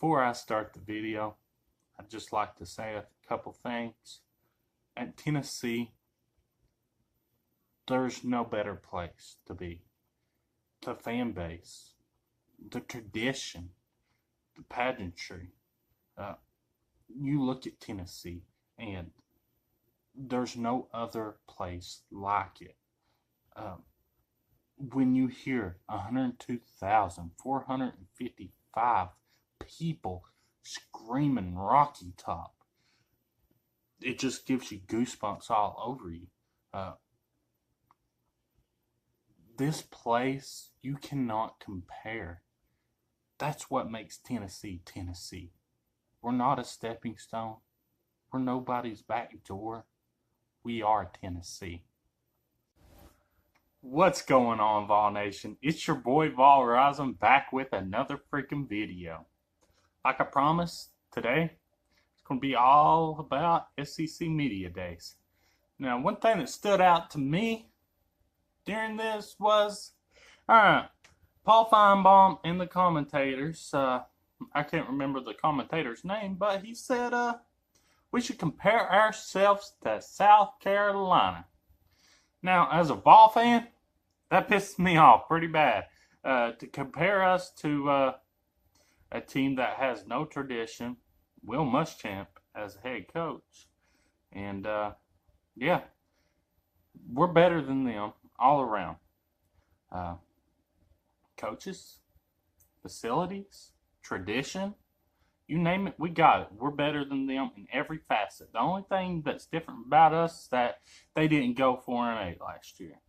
Before I start the video, I'd just like to say a couple things. At Tennessee, there's no better place to be. The fan base, the tradition, the pageantry. You look at Tennessee, and there's no other place like it. When you hear 102,455 people screaming Rocky Top, it just gives you goosebumps all over you. This place, you cannot compare. That's what makes Tennessee, Tennessee. We're not a stepping stone. We're nobody's back door. We are Tennessee. What's going on, Vol Nation? It's your boy Vol Rising back with another freaking video. Like I promised, today it's going to be all about SEC Media Days. Now, one thing that stood out to me during this was, Paul Finebaum and the commentators, I can't remember the commentator's name, but he said, we should compare ourselves to South Carolina. Now, as a Vol fan, that pisses me off pretty bad. To compare us to a team that has no tradition, Will Muschamp as head coach. And, yeah, we're better than them all around. Coaches, facilities, tradition, you name it, we got it. We're better than them in every facet. The only thing that's different about us is that they didn't go 4-8 last year.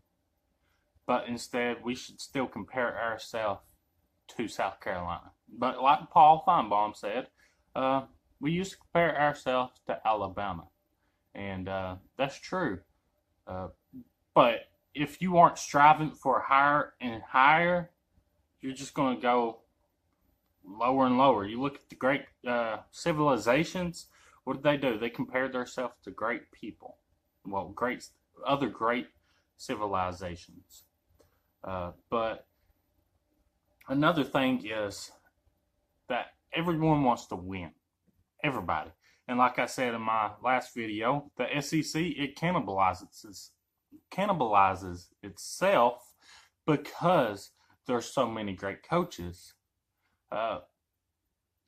But instead, we should still compare ourselves to South Carolina. But like Paul Finebaum said, we used to compare ourselves to Alabama. And that's true. But if you aren't striving for higher and higher, you're just going to go lower and lower. You look at the great civilizations. What did? They compared themselves to great people. Well, other great civilizations. But another thing is that everyone wants to win. Everybody. And like I said in my last video, the SEC, it cannibalizes itself because there's so many great coaches.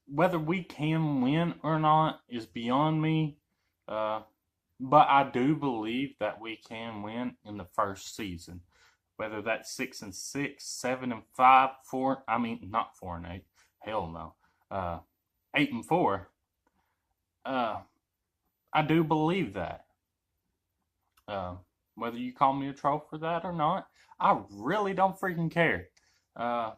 Whether we can win or not is beyond me. But I do believe that we can win in the first season. Whether that's 6-6, 7-5, 4. I mean, not 4-8. Hell no. 8-4. I do believe that. Whether you call me a troll for that or not, I really don't freaking care. The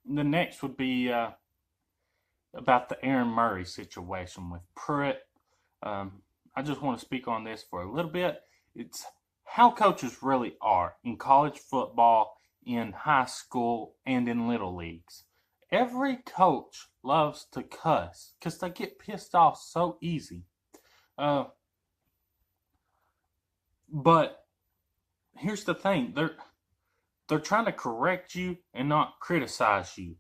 next would be about the Aaron Murray situation with Pruitt. I just want to speak on this for a little bit. It's how coaches really are in college football, in high school, and in little leagues. Every coach loves to cuss because they get pissed off so easy. But here's the thing. They're trying to correct you and not criticize you.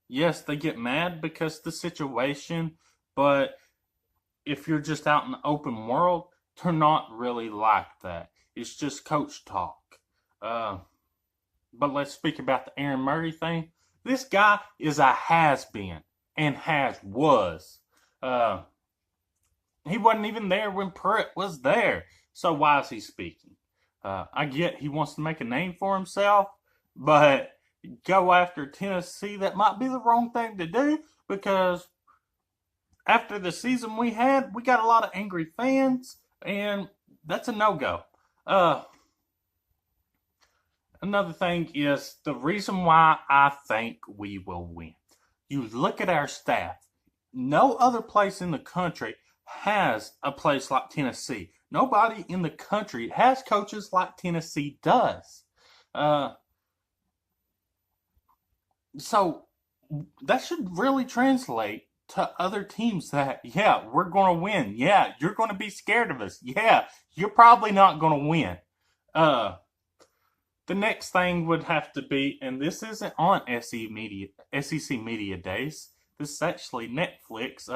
Yes, they get mad because of the situation, but if you're just out in the open world, they're not really like that. It's just coach talk. But let's speak about the Aaron Murray thing. This guy is a has-been and was. He wasn't even there when Pruitt was there. So why is he speaking? I get he wants to make a name for himself, but go after Tennessee, that might be the wrong thing to do, because after the season we had, we got a lot of angry fans, and that's a no-go. Another thing is the reason why I think we will win. You look at our staff. No other place in the country has a place like Tennessee. Nobody in the country has coaches like Tennessee does. So that should really translate to other teams that, yeah, we're going to win. Yeah, you're going to be scared of us. Yeah, you're probably not going to win. The next thing would have to be, and this isn't on SEC Media Days. This is actually Netflix.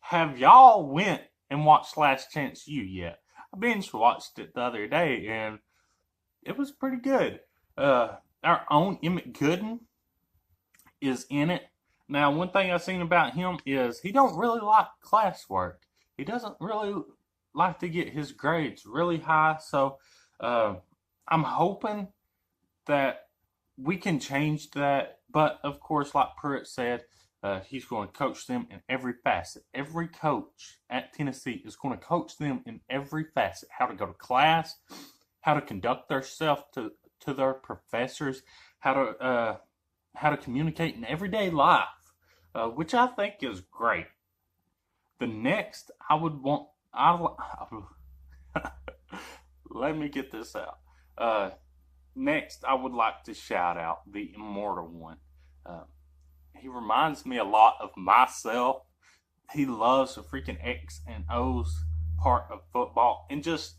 Have y'all went and watched Last Chance U yet? I binge watched it the other day, and it was pretty good. Our own Emmett Gooden is in it. Now, one thing I've seen about him is he don't really like classwork. He doesn't really like to get his grades really high. So I'm hoping that we can change that. But of course, like Pruitt said, he's going to coach them in every facet. Every coach at Tennessee is going to coach them in every facet. How to go to class, how to conduct themselves to their professors, how to communicate in everyday life, which I think is great. The next I would want, let me get this out. Next, I would like to shout out the Immortal One. He reminds me a lot of myself. He loves the freaking X and O's part of football and just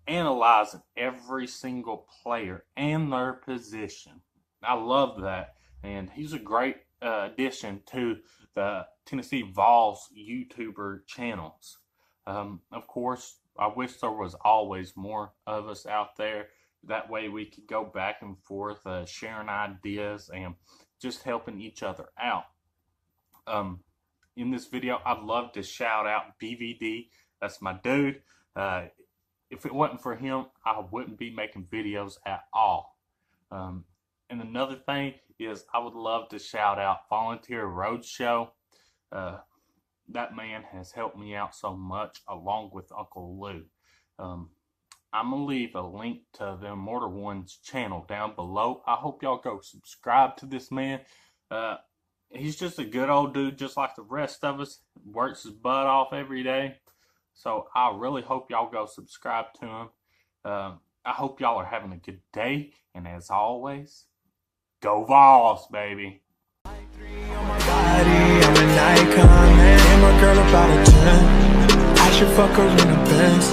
analyzing every single player and their position. I love that. And he's a great addition to the Tennessee Vols YouTuber channels. Of course, I wish there was always more of us out there. That way we could go back and forth, sharing ideas and just helping each other out. In this video, I'd love to shout out BVD. That's my dude. If it wasn't for him, I wouldn't be making videos at all. And another thing is I would love to shout out Volunteer Roadshow. That man has helped me out so much, along with Uncle Lou. I'm going to leave a link to the Immortal One's channel down below. I hope y'all go subscribe to this man. He's just a good old dude, just like the rest of us. Works his butt off every day. So I really hope y'all go subscribe to him. I hope y'all are having a good day. And as always, go Vols, baby. I'm an icon, man. My girl about a 10. I should fuck her in a Benz.